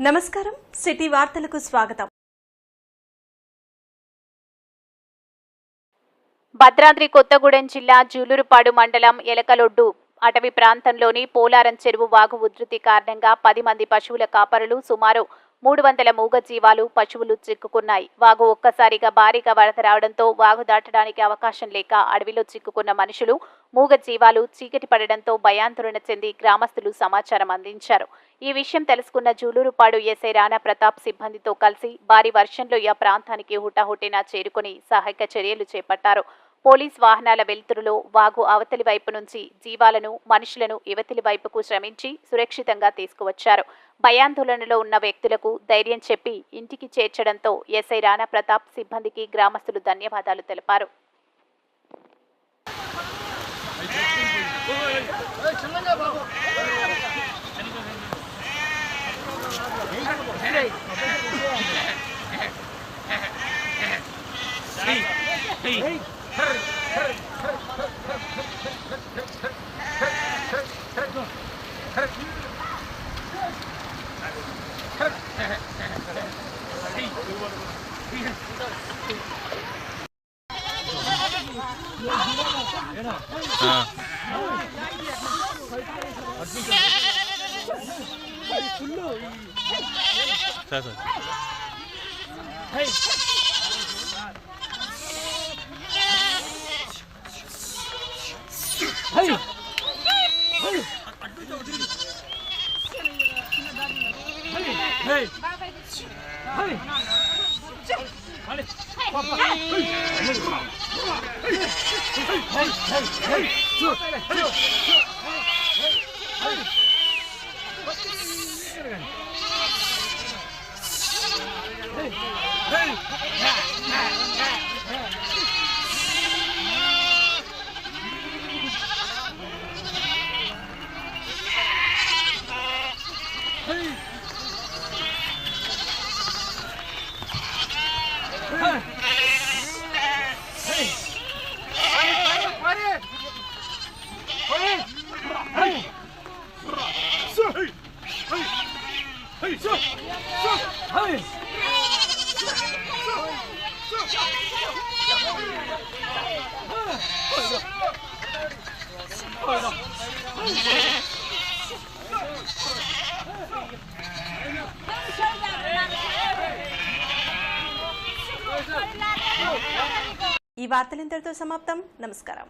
నమస్కారం సిటీ వార్తలకు స్వాగతం. భద్రాద్రి కొత్తగూడెం జిల్లా జూలూరుపాడు మండలం ఎలకలొడ్డు అటవీ ప్రాంతంలోని పోలారం చెరువు వాగు ఉధృతి కారణంగా 10 మంది పశువుల కాపరులు సుమారు 300 మూగ జీవాలు పశువులు చిక్కుకున్నాయి. వాగు ఒక్కసారిగా భారీగా వరద రావడంతో వాగు దాటడానికి అవకాశం లేక అడవిలో చిక్కుకున్న మనుషులు మూగ జీవాలు చీకటి పడడంతో భయాందోళన చెంది గ్రామస్తులు సమాచారం అందించారు. ఈ విషయం తెలుసుకున్న జూలూరుపాడు ఎస్ఐ రాణా ప్రతాప్ సిబ్బందితో కలిసి భారీ వర్షంలో ఈ ప్రాంతానికి హుటాహుటిన చేరుకుని సహాయక చర్యలు చేపట్టారు. పోలీస్ వాహనాల వెలుతురులో వాగు అవతలి వైపు నుంచి జీవాలను మనుషులను యువతలి వైపుకు శ్రమించి సురక్షితంగా తీసుకువచ్చారు. భయాందోళనలో ఉన్న వ్యక్తులకు ధైర్యం చెప్పి ఇంటికి చేర్చడంతో ఎస్ఐ రాణా ప్రతాప్ సిబ్బందికి గ్రామస్తులు ధన్యవాదాలు తెలిపారు. ఈ వార్తలు ఇంతటితో సమాప్తం. నమస్కారం.